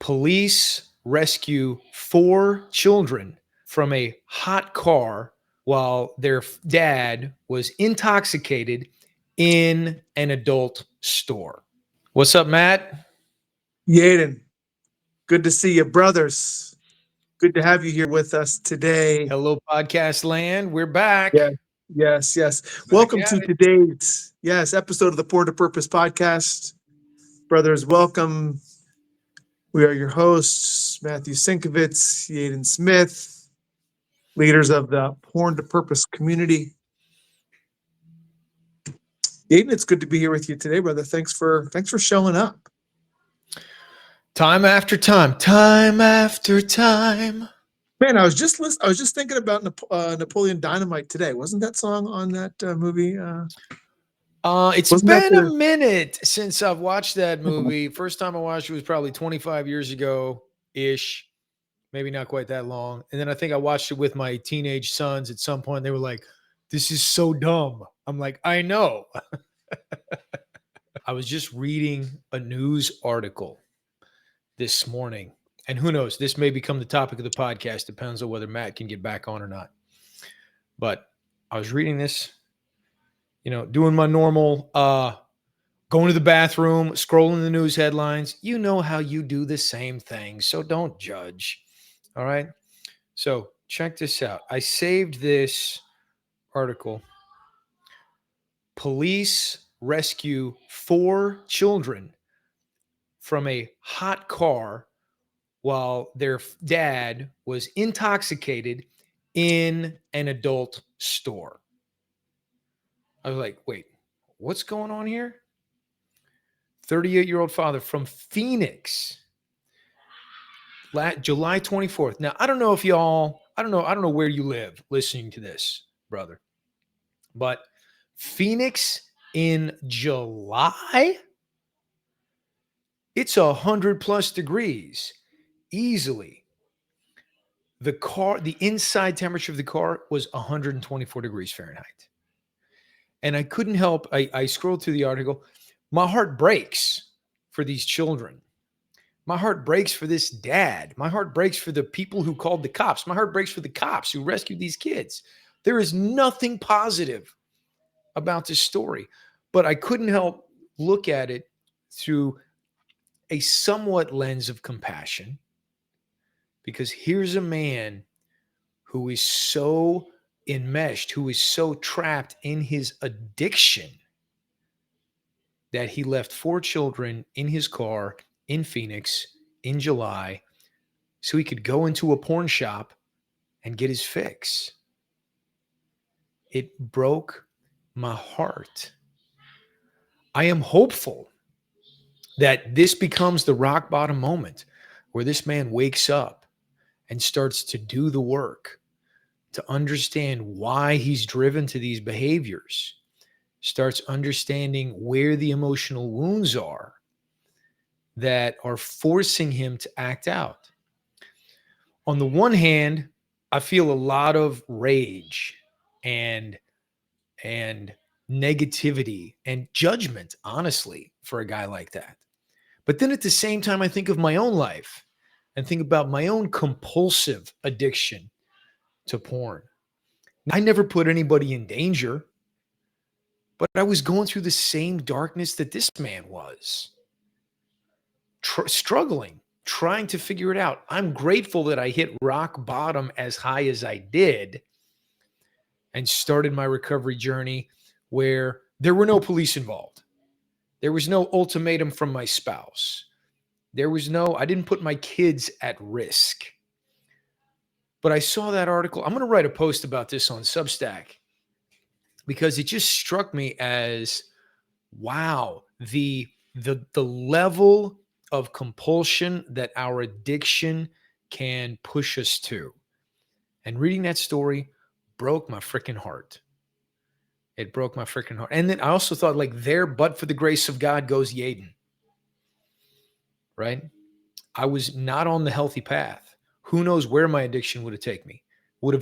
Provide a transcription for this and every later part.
Police rescue 4 children from a hot car while their dad was intoxicated in an adult store. What's up, Matt? Yeadon, good to see you, brothers. Good to have you here with us today. Hello, podcast land. We're back. Yes. Back Welcome at to it. today's episode of the Pour to Purpose podcast. Brothers, welcome. We are your hosts, Matthew Sinkovitz, Yeadon Smith, leaders of the Pour to Purpose community. Yeadon, it's good to be here with you today, brother. Thanks for showing up. Time after time, time after time. Man, I was just thinking about Napoleon Dynamite today. Wasn't that song on that movie? It's Wasn't that been a the- minute since I've watched that movie. First time I watched it was probably 25 years ago-ish. Maybe not quite that long. And then I think I watched it with my teenage sons at some point. They were like, this is so dumb. I'm like, I know. I was just reading a news article this morning. And who knows, this may become the topic of the podcast. Depends on whether Matt can get back on or not. But I was reading this, doing my normal going to the bathroom, scrolling the news headlines. You know how you do the same thing, so don't judge. All right? So check this out. I saved this article. Police rescue 4 children from a hot car while their dad was intoxicated in an adult store. I was like, wait, what's going on here? 38-year-old father from Phoenix, July 24th. Now, I don't know where you live listening to this, brother, but Phoenix in July, it's 100+ degrees easily. The inside temperature of the car was 124 degrees Fahrenheit. And I couldn't help, I scrolled through the article. My heart breaks for these children. My heart breaks for this dad. My heart breaks for the people who called the cops. My heart breaks for the cops who rescued these kids. There is nothing positive about this story, but I couldn't help look at it through a somewhat lens of compassion, because here's a man who is so enmeshed, who is so trapped in his addiction that he left 4 children in his car in Phoenix in July so he could go into a porn shop and get his fix. It broke my heart. I am hopeful that this becomes the rock bottom moment where this man wakes up and starts to do the work to understand why he's driven to these behaviors, starts understanding where the emotional wounds are that are forcing him to act out. On the one hand, I feel a lot of rage and negativity and judgment, honestly, for a guy like that. But then at the same time, I think of my own life and think about my own compulsive addiction to porn. I never put anybody in danger, but I was going through the same darkness that this man was, struggling, trying to figure it out. I'm grateful that I hit rock bottom as high as I did and started my recovery journey where there were no police involved. There was no ultimatum from my spouse. I didn't put my kids at risk. But I saw that article. I'm going to write a post about this on Substack because it just struck me as, wow, the level of compulsion that our addiction can push us to. And reading that story broke my freaking heart. It broke my freaking heart. And then I also thought, but for the grace of God goes Yeadon. Right? I was not on the healthy path. Who knows where my addiction would have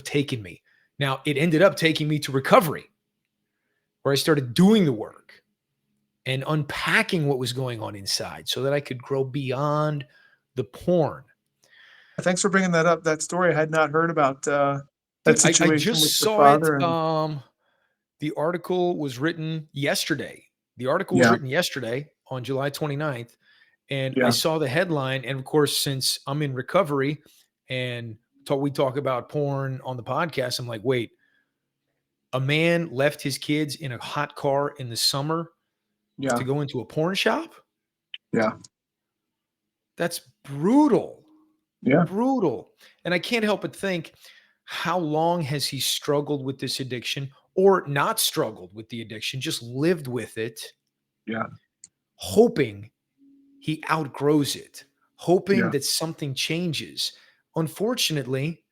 taken me. Now, it ended up taking me to recovery, where I started doing the work and unpacking what was going on inside so that I could grow beyond the porn. Thanks for bringing that up. That story I had not heard about that Dude, I situation with just the saw it. father. And The article was written yesterday. The article was yeah, written yesterday on July 29th. And I yeah, saw the headline. And of course, since I'm in recovery and we talk about porn on the podcast, I'm like, wait, a man left his kids in a hot car in the summer yeah, to go into a porn shop? yeah, That's brutal. yeah, Brutal. And I can't help but think, how long has he struggled with this addiction, or not struggled with the addiction, just lived with it, yeah, hoping he outgrows it, hoping yeah, that something changes. Unfortunately,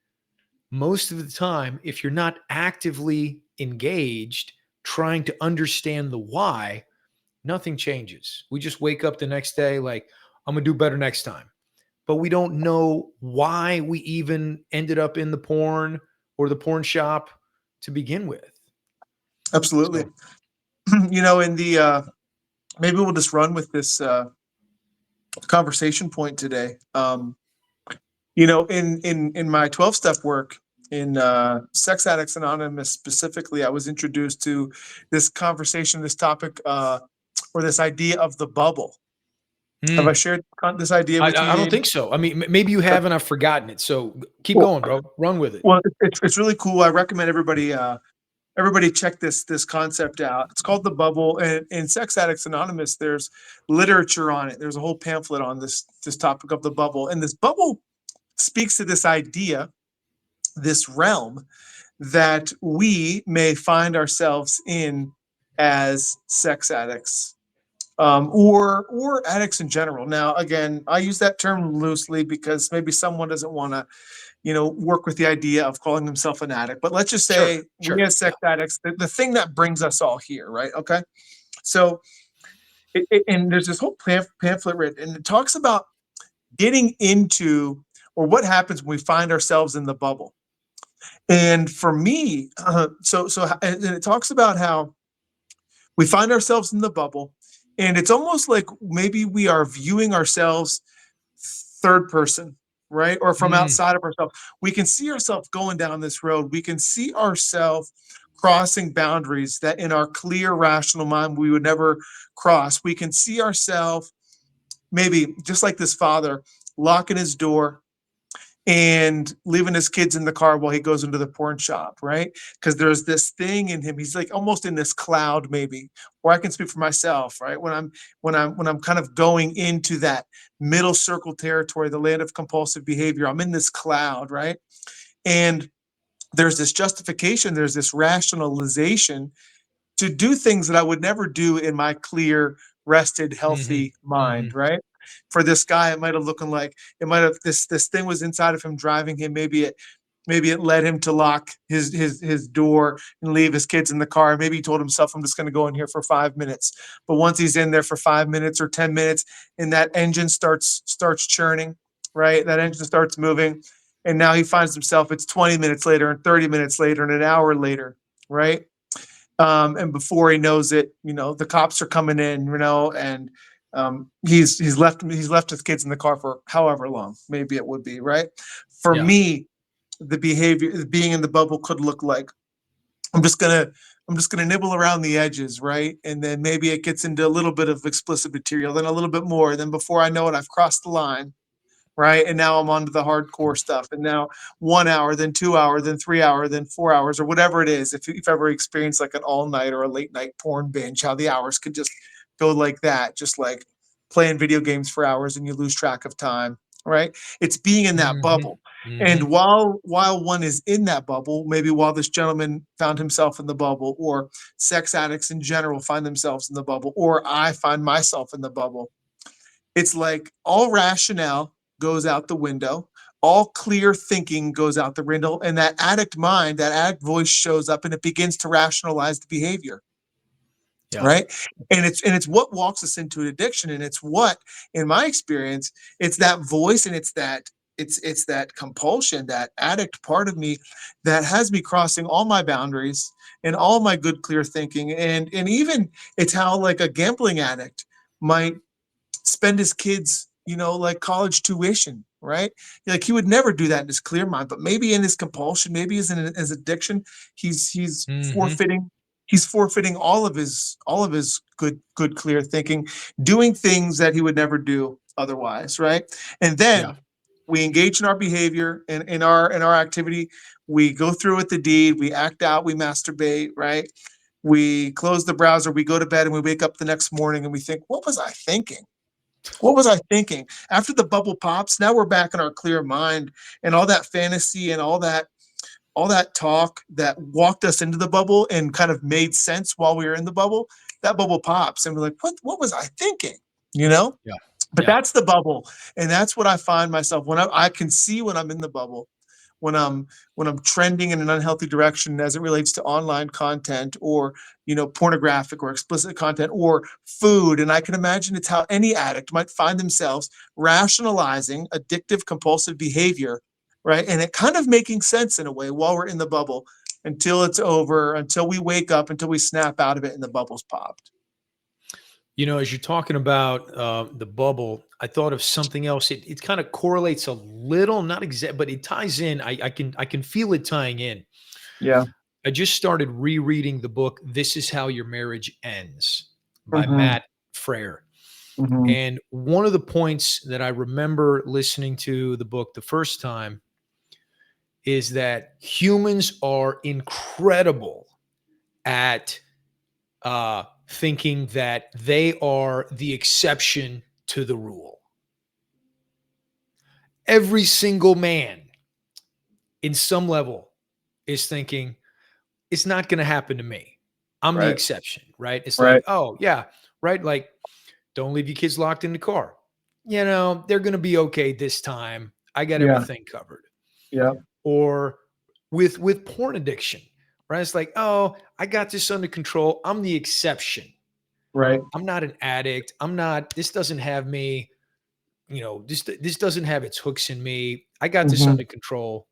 most of the time, if you're not actively engaged, trying to understand the why, nothing changes. We just wake up the next day like, I'm going to do better next time. But we don't know why we even ended up in the porn or the porn shop to begin with. absolutely. So, In the maybe we'll just run with this conversation point today. In my 12-step work in Sex Addicts Anonymous specifically, I was introduced to this conversation, this topic, or this idea of the bubble. Have I shared this idea with you, I don't Yaden? think so. I mean, maybe you have and I've forgotten it. So keep Well, going, bro. Run with it. well, it's really cool. I recommend everybody check this concept out. It's called the bubble, and in Sex Addicts Anonymous, there's literature on it. There's a whole pamphlet on this topic of the bubble, and this bubble speaks to this idea, this realm that we may find ourselves in as sex addicts, or addicts in general. Now, again, I use that term loosely because maybe someone doesn't want to, work with the idea of calling themselves an addict. But let's just Sure. say we Sure. as Yeah. sex addicts, the thing that brings us all here, right? Okay, so and there's this whole pamphlet written, and it talks about getting into, or what happens when we find ourselves in the bubble. And for me, and it talks about how we find ourselves in the bubble, and it's almost like maybe we are viewing ourselves third person, right? Or from Mm, outside of ourselves. We can see ourselves going down this road. We can see ourselves crossing boundaries that in our clear, rational mind we would never cross. We can see ourselves maybe just like this father locking his door and leaving his kids in the car while he goes into the porn shop, right? Because there's this thing in him. He's like almost in this cloud, maybe. Or I can speak for myself, right? When I'm kind of going into that middle circle territory, the land of compulsive behavior, I'm in this cloud, right? And there's this justification, there's this rationalization to do things that I would never do in my clear, rested, mhm, healthy mind, mhm. right? For this guy, it might have looking like it might have this thing was inside of him driving him. Maybe it led him to lock his door and leave his kids in the car. Maybe he told himself, I'm just going to go in here for 5 minutes. But once he's in there for 5 minutes or 10 minutes, and that engine starts churning, right? That engine starts moving. And now he finds himself, it's 20 minutes later and 30 minutes later and an hour later, right? And before he knows it, the cops are coming in, and he's left his kids in the car for however long, maybe it would be, right? For Yeah. me, the behavior, being in the bubble, could look like I'm just gonna I'm just gonna nibble around the edges, right? And then maybe it gets into a little bit of explicit material, then a little bit more. Then before I know it, I've crossed the line, right? And now I'm on to the hardcore stuff. And now 1 hour, then 2 hour, then 3 hour, then 4 hours, or whatever it is. If you've ever experienced like an all night or a late night porn binge, how the hours could just go like that, just like playing video games for hours and you lose track of time, right? It's being in that Mhm, bubble. And mhm. while one is in that bubble, maybe while this gentleman found himself in the bubble, or sex addicts in general find themselves in the bubble, or I find myself in the bubble, it's like all rationale goes out the window, all clear thinking goes out the window, and that addict mind, that addict voice shows up and it begins to rationalize the behavior, Yeah. right? And it's what walks us into an addiction, and it's what, in my experience, it's that voice, and it's that compulsion, that addict part of me that has me crossing all my boundaries and all my good clear thinking, and even it's how like a gambling addict might spend his kids like college tuition, right? Like he would never do that in his clear mind, but maybe in his compulsion, maybe in his addiction, he's Hmm. forfeiting all of his good clear thinking, doing things that he would never do otherwise, right? And Yeah. then we engage in our behavior and in our activity. We go through with the deed, we act out, we masturbate, right? We close the browser, we go to bed, and we wake up the next morning and we think, what was I thinking? What was I thinking? After the bubble pops, now we're back in our clear mind, and all that fantasy and all that talk that walked us into the bubble and kind of made sense while we were in the bubble, that bubble pops and we're like, what was I thinking? You know? Yeah. But Yeah. that's the bubble. And that's what I find myself when I can see when I'm in the bubble, when I'm trending in an unhealthy direction as it relates to online content or pornographic or explicit content or food. And I can imagine it's how any addict might find themselves rationalizing addictive compulsive behavior, right? And it kind of making sense in a way while we're in the bubble until it's over, until we wake up, until we snap out of it and the bubble's popped. As you're talking about the bubble, I thought of something else. It kind of correlates a little, not exact, but it ties in. I can feel it tying in. Yeah. I just started rereading the book "This Is How Your Marriage Ends" by Mm-hmm. Matt Frere. Mm-hmm. And one of the points that I remember listening to the book the first time is that humans are incredible at thinking that they are the exception to the rule. Every single man, in some level, is thinking, it's not going to happen to me. I'm the Right. exception, right? It's like, Right. oh, yeah, right? Like, don't leave your kids locked in the car. They're going to be okay this time. I got Yeah. everything covered. Yeah. Or with porn addiction, right? It's like, oh, I got this under control. I'm the exception. Right. I'm not an addict. I'm not, this doesn't have me, this doesn't have its hooks in me. I got this Mm-hmm. under control.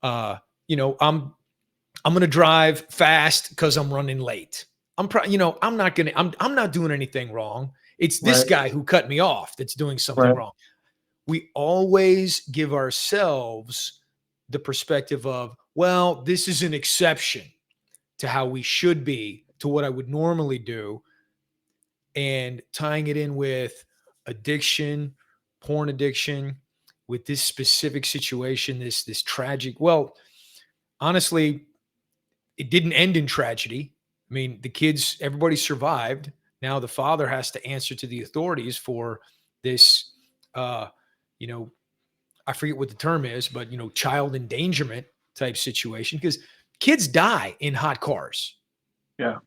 Uh, I'm going to drive fast because I'm running late. I'm not doing anything wrong. It's this Right. guy who cut me off that's doing something Right. wrong. We always give ourselves the perspective of, well, this is an exception to how we should be, to what I would normally do, and tying it in with addiction, porn addiction, with this specific situation, this tragic. Well, honestly, it didn't end in tragedy. I mean, the kids, everybody survived. Now the father has to answer to the authorities for this. Uh, you know, I forget what the term is, but child endangerment type situation, because kids die in hot cars. Yeah.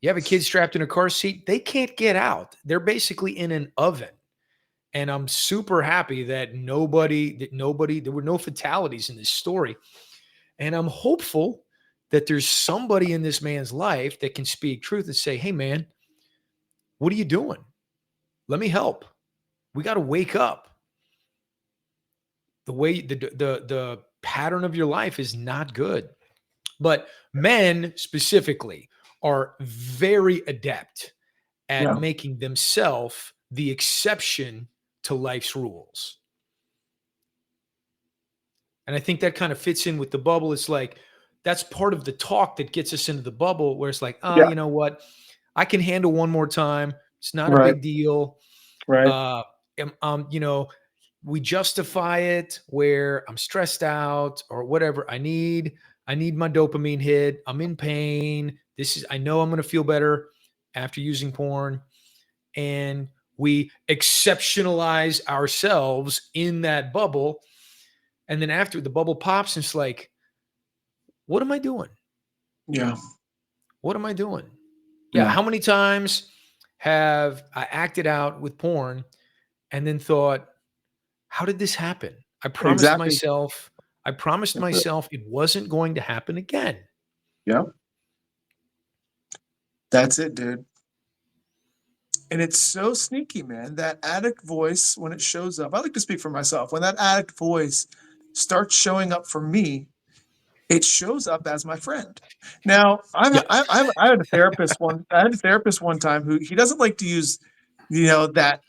You have a kid strapped in a car seat, they can't get out. They're basically in an oven. And I'm super happy that there were no fatalities in this story. And I'm hopeful that there's somebody in this man's life that can speak truth and say, hey, man, what are you doing? Let me help. We got to wake up. The way the pattern of your life is not good. But men specifically are very adept at Yeah. making themselves the exception to life's rules. And I think that kind of fits in with the bubble. It's like that's part of the talk that gets us into the bubble where it's like, Yeah. you know what? I can handle one more time. It's not a Right. big deal. Right. Uh, you know, we justify it where I'm stressed out or whatever. I need my dopamine hit. I'm in pain. I know I'm going to feel better after using porn. And we exceptionalize ourselves in that bubble. And then after the bubble pops, it's like, what am I doing? Yeah. What am I doing? Yeah. Yeah. How many times have I acted out with porn and then thought, how did this happen? I promised Exactly. myself, I promised That's it. myself it wasn't going to happen again. Yeah. That's it, dude. And it's so sneaky, man. That addict voice, when it shows up, I like to speak for myself. When that addict voice starts showing up for me, it shows up as my friend. Now, Yeah. I had a therapist one time who he doesn't like to use, that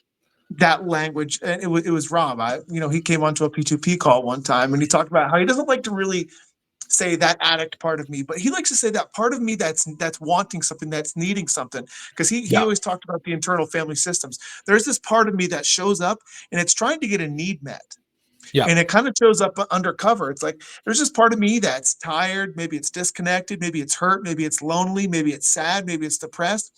that language. And it was Rob. He came onto a P2P call one time and he talked about how he doesn't like to really say that addict part of me, but he likes to say that part of me that's wanting something, that's needing something. Because he Yeah. always talked about the internal family systems. There's this part of me that shows up and it's trying to get a need met. Yeah. And it kind of shows up undercover. It's like there's this part of me that's tired, maybe it's disconnected, maybe it's hurt, maybe it's lonely, maybe it's sad, maybe it's depressed.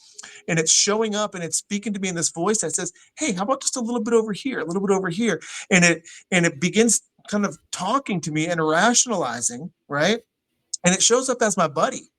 And it's showing up and it's speaking to me in this voice that says, hey, how about just a little bit over here, a little bit over here? And it begins kind of talking to me and rationalizing, right? And it shows up as my buddy.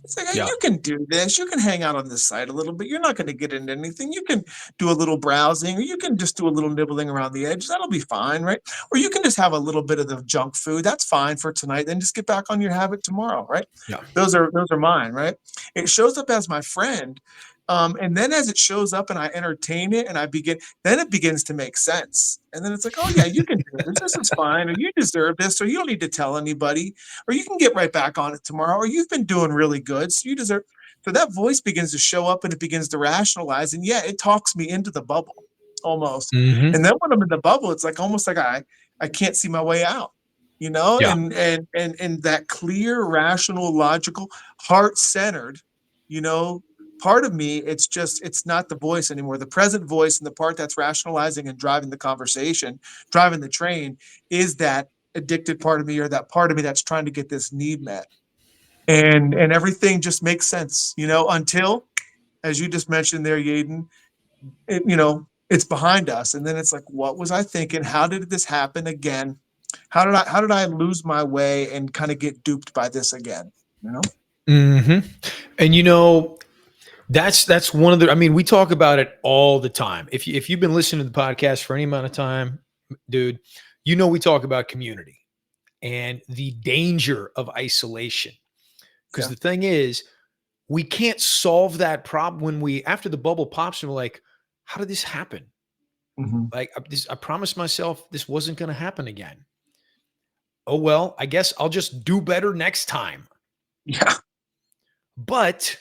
It's like, hey, Yeah. you can do this. You can hang out on this side a little bit. You're not going to get into anything. You can do a little browsing, or you can just do a little nibbling around the edges. That'll be fine, right? Or you can just have a little bit of the junk food. That's fine for tonight. Then just get back on your habit tomorrow, right? Yeah. Those are mine, right? It shows up as my friend. And then as it shows up and I entertain it and then it begins to make sense. And then it's like, oh yeah, you can do this. This is fine. Or you deserve this. Or you don't need to tell anybody. Or you can get right back on it tomorrow. Or you've been doing really good. So you deserve. So that voice begins to show up and it begins to rationalize. And yeah, it talks me into the bubble almost. Mm-hmm. And then when I'm in the bubble, it's like almost like I can't see my way out. Yeah. And that clear, rational, logical, heart-centered, part of me, it's not the voice anymore. The present voice and the part that's rationalizing and driving the conversation, driving the train, is that addicted part of me, or that part of me that's trying to get this need met. And everything just makes sense, until, as you just mentioned there, Yeadon, it's behind us. And then it's like, what was I thinking? How did this happen again? How did I lose my way and kind of get duped by this again? Mm-hmm. And that's one of the, I mean, we talk about it all the time. If you've been listening to the podcast for any amount of time, dude, we talk about community and the danger of isolation. Because the thing is, we can't solve that problem when after the bubble pops and we're like, how did this happen? Mm-hmm. Like I promised myself this wasn't going to happen again. Oh, well, I guess I'll just do better next time. Yeah. But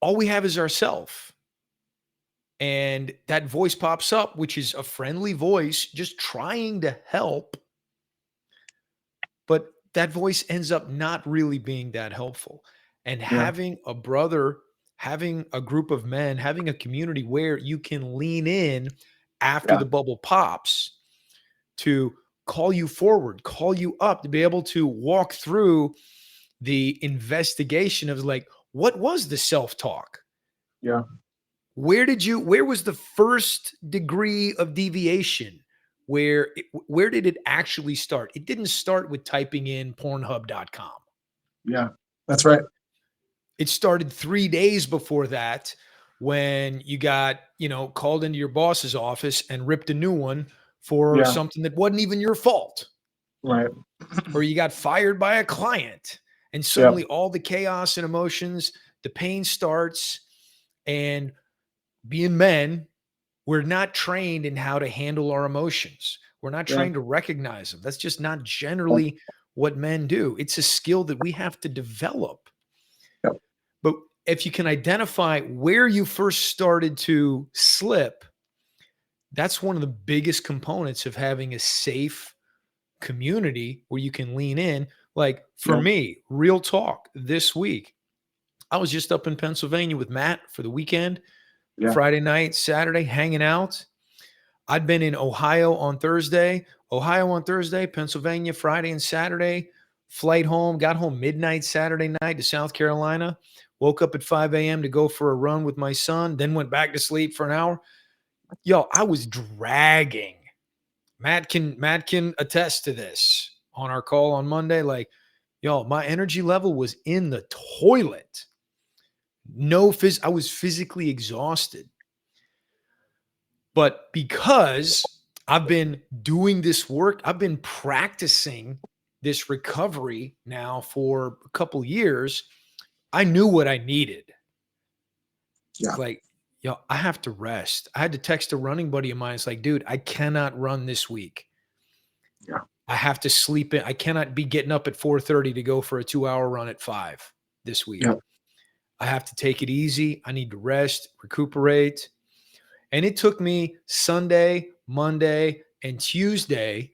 all we have is ourself. And that voice pops up, which is a friendly voice just trying to help. But that voice ends up not really being that helpful. And having a brother, having a group of men, having a community where you can lean in after the bubble pops to call you forward, call you up, to be able to walk through the investigation of like, what was the self-talk? Yeah. Where was the first degree of deviation? Where did it actually start? It didn't start with typing in pornhub.com. Yeah, that's right. It started 3 days before that when you got, called into your boss's office and ripped a new one for something that wasn't even your fault. Right. Or you got fired by a client and suddenly all the chaos and emotions, the pain starts. And being men, we're not trained in how to handle our emotions. We're not trained to recognize them. That's just not generally what men do. It's a skill that we have to develop. Yep. But if you can identify where you first started to slip, that's one of the biggest components of having a safe community where you can lean in. Like for me, real talk, this week, I was just up in Pennsylvania with Matt for the weekend, Friday night, Saturday, hanging out. I'd been in Ohio on Thursday, Pennsylvania, Friday and Saturday, flight home, got home midnight Saturday night to South Carolina, woke up at 5 a.m. to go for a run with my son, then went back to sleep for an hour. Yo, I was dragging. Matt can attest to this on our call on Monday. Like, yo, my energy level was in the toilet. I was physically exhausted. But because I've been doing this work, I've been practicing this recovery now for a couple years, I knew what I needed. It's like, yo, I have to rest. I had to text a running buddy of mine. It's like, dude, I cannot run this week. Yeah. I have to sleep in. I cannot be getting up at 4:30 to go for a 2-hour run at 5 this week. Yeah. I have to take it easy. I need to rest, recuperate. And it took me Sunday, Monday, and Tuesday.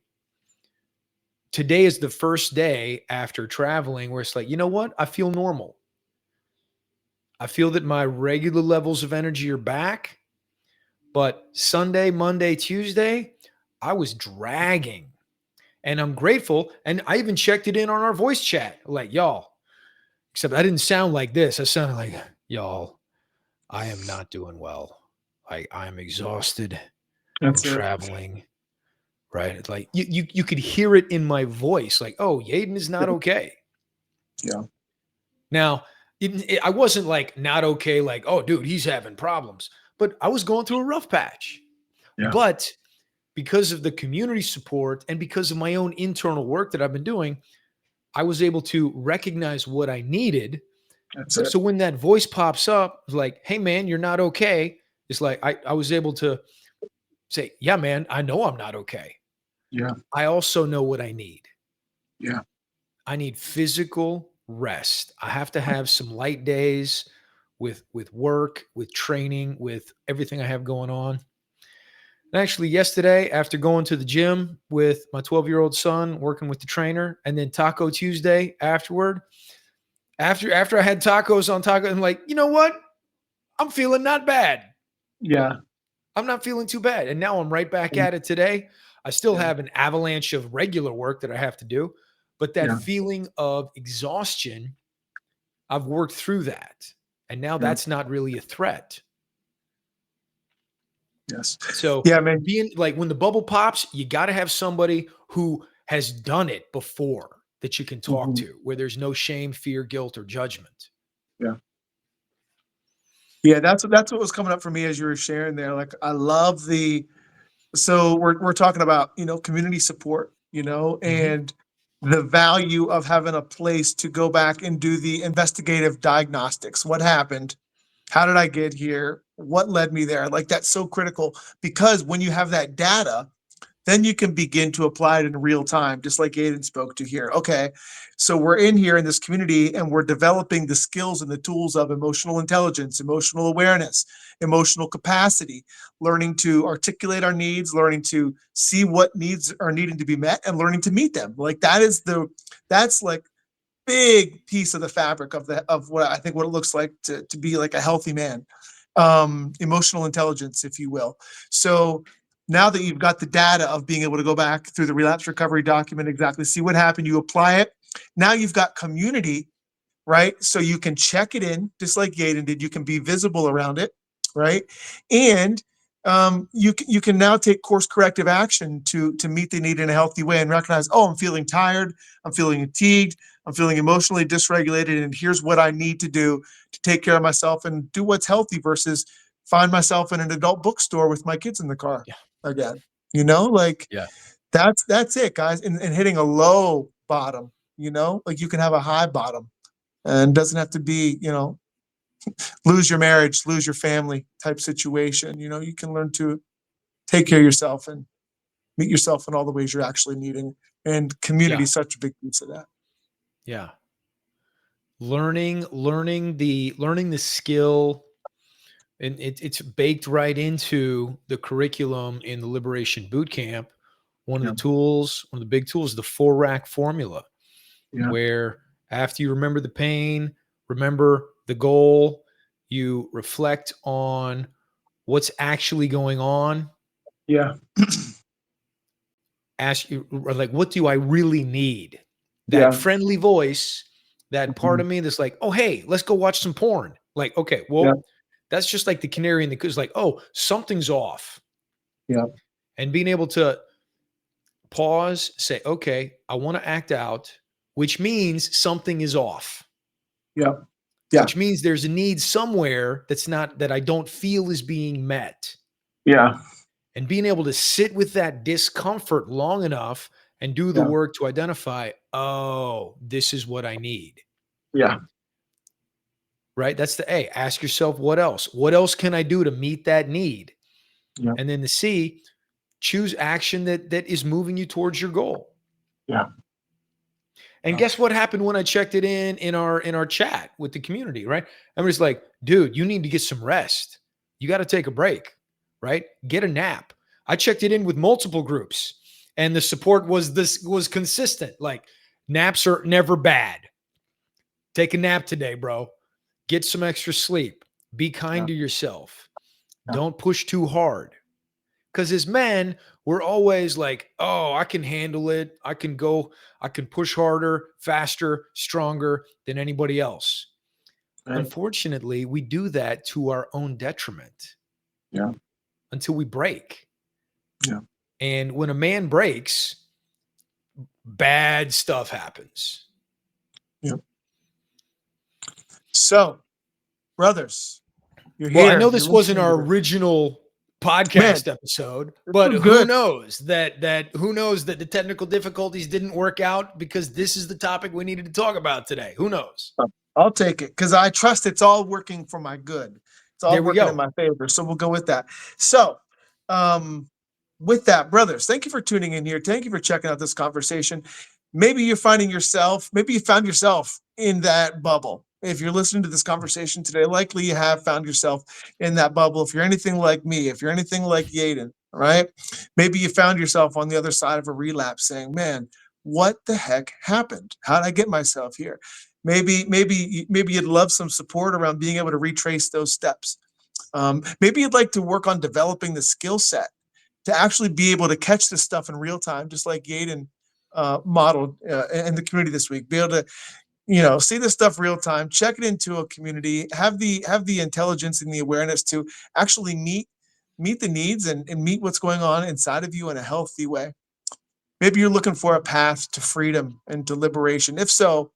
Today is the first day after traveling where it's like, you know what? I feel normal. I feel that my regular levels of energy are back. But Sunday, Monday, Tuesday, I was dragging. And I'm grateful. And I even checked it in on our voice chat. Like, y'all, except I didn't sound like this. I sounded like, y'all, I am not doing well. I'm exhausted from That's it. traveling. Right. It's like you could hear it in my voice, like, oh, Yeadon is not okay. Yeah. Now, I wasn't like not okay, like, oh, dude, he's having problems. But I was going through a rough patch. Yeah. But because of the community support and because of my own internal work that I've been doing, I was able to recognize what I needed. That's it. So when that voice pops up, it's like, hey, man, you're not okay. It's like I was able to say, yeah, man, I know I'm not okay. Yeah. I also know what I need. Yeah. I need physical rest. I have to have some light days with work, with training, with everything I have going on. And actually, yesterday, after going to the gym with my 12-year-old son, working with the trainer, and then Taco Tuesday afterward, after I had tacos on taco, I'm like, you know what? I'm feeling not bad. Yeah. I'm not feeling too bad. And now I'm right back at it today. I still Yeah. have an avalanche of regular work that I have to do, but that Yeah. feeling of exhaustion, I've worked through that. And now Yeah. that's not really a threat. Yes. So Yeah, man. being like when the bubble pops, you got to have somebody who has done it before that you can talk Mhm. to, where there's no shame, fear, guilt, or judgment. Yeah. Yeah, that's what was coming up for me as you were sharing there. Like, I love so we're talking about, community support, Mhm. and the value of having a place to go back and do the investigative diagnostics. What happened? How did I get here? What led me there? Like, that's so critical, because when you have that data, then you can begin to apply it in real time, just like Aiden spoke to here. Okay, so we're in here in this community and we're developing the skills and the tools of emotional intelligence, emotional awareness, emotional capacity, learning to articulate our needs, learning to see what needs are needing to be met, and learning to meet them. Like, that's like big piece of the fabric of what I think what it looks like to be like a healthy man. Emotional intelligence, if you will. So now that you've got the data of being able to go back through the relapse recovery document, exactly see what happened, you apply it. Now you've got community, right? So you can check it in, just like Yeadon did. You can be visible around it, right? And you can now take course corrective action to meet the need in a healthy way, and recognize, oh, I'm feeling tired, I'm feeling fatigued, I'm feeling emotionally dysregulated, and here's what I need to do to take care of myself and do what's healthy, versus find myself in an adult bookstore with my kids in the car Yeah. again. Like, Yeah. that's it, guys. And hitting a low bottom, like you can have a high bottom, and doesn't have to be, lose your marriage, lose your family type situation. You can learn to take care of yourself and meet yourself in all the ways you're actually needing. And community Yeah. is such a big piece of that. Yeah. Learning the skill, and it's baked right into the curriculum in the Liberation Boot Camp. One of Yeah. the tools, one of the big tools, the 4 R.A.C formula, Yeah. where after you remember the pain, remember the goal, you reflect on what's actually going on, Yeah. ask you, like, what do I really need? That Yeah. friendly voice, that part Mhm. of me that's like, oh, hey, let's go watch some porn. Like, okay, Yeah. well, that's just like the canary in the coal. It's like, oh, something's off. Yeah. And being able to pause, say, okay, I want to act out, which means something is off, Yeah. Yeah. which means there's a need somewhere that I don't feel is being met. Yeah. And being able to sit with that discomfort long enough and do the Yeah. work to identify, oh, this is what I need. Yeah. Right? That's the A. Ask yourself, what else? What else can I do to meet that need? Yeah. And then the C, choose action that is moving you towards your goal. Yeah. And Yeah. guess what happened when I checked it in our chat with the community, right? I'm just like, dude, you need to get some rest. You got to take a break. right? Get a nap. I checked it in with multiple groups, and the support was consistent. Like, naps are never bad. Take a nap today, bro. Get some extra sleep. Be kind to yourself. Don't push too hard. Because as men, we're always like, oh, I can handle it. I can push harder, faster, stronger than anybody else. Right. Unfortunately, we do that to our own detriment. Yeah. Until we break. Yeah. And when a man breaks, bad stuff happens. Yeah. So, brothers, you're Well, here. I know this You're wasn't our listening to this. original podcast episode, but was who good. knows that the technical difficulties didn't work out, because this is the topic we needed to talk about today. Who knows? I'll take it, because I trust it's all working for my good. It's all There we working go. in my favor. So we'll go with that. So, with that, brothers, thank you for tuning in here. Thank you for checking out this conversation. Maybe you found yourself in that bubble. If you're listening to this conversation today, likely you have found yourself in that bubble. If you're anything like me, if you're anything like Yeadon, right? Maybe you found yourself on the other side of a relapse saying, man, what the heck happened? How did I get myself here? Maybe you'd love some support around being able to retrace those steps. Maybe you'd like to work on developing the skill set to actually be able to catch this stuff in real time, just like Yeadon modeled in the community this week. Be able to, see this stuff real time, check it into a community, have the intelligence and the awareness to actually meet the needs and meet what's going on inside of you in a healthy way. Maybe you're looking for a path to freedom and to liberation. If so,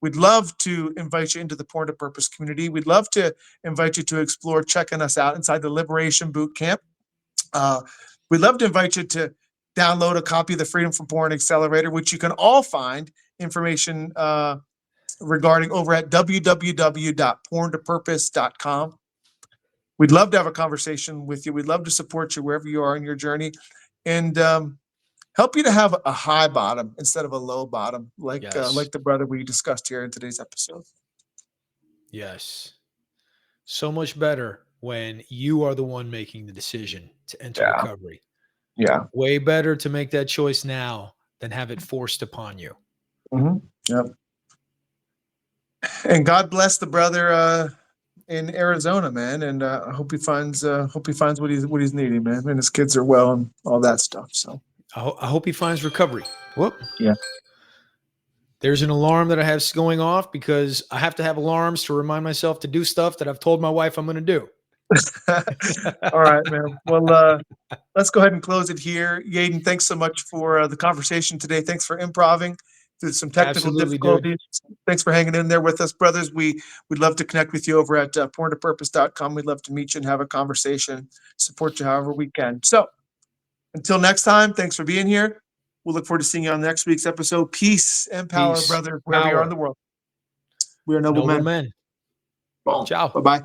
we'd love to invite you into the Porn to Purpose community. We'd love to invite you to explore checking us out inside the Liberation Boot Camp. We'd love to invite you to download a copy of the Freedom from Porn Accelerator, which you can all find information regarding over at www.porntopurpose.com. We'd love to have a conversation with you. We'd love to support you wherever you are in your journey, and help you to have a high bottom instead of a low bottom, like the brother we discussed here in today's episode. Yes. So much better when you are the one making the decision to enter recovery. Yeah. Way better to make that choice now than have it forced upon you. Mm-hmm. Yep. And God bless the brother in Arizona, man. And I hope he finds what he's needing, man. And his kids are well and all that stuff. So I hope he finds recovery. Whoop. Yeah. There's an alarm that I have going off, because I have to have alarms to remind myself to do stuff that I've told my wife I'm going to do. All right, man. Well, let's go ahead and close it here. Yeadon, thanks so much for the conversation today. Thanks for improving through some technical difficulties. Dude. Thanks for hanging in there with us, brothers. We'd love to connect with you over at porntopurpose.com. We'd love to meet you and have a conversation, support you however we can. So until next time, thanks for being here. We'll look forward to seeing you on next week's episode. Peace and power, brother, wherever you are in the world. We are noble men. Boom. Ciao. Bye-bye.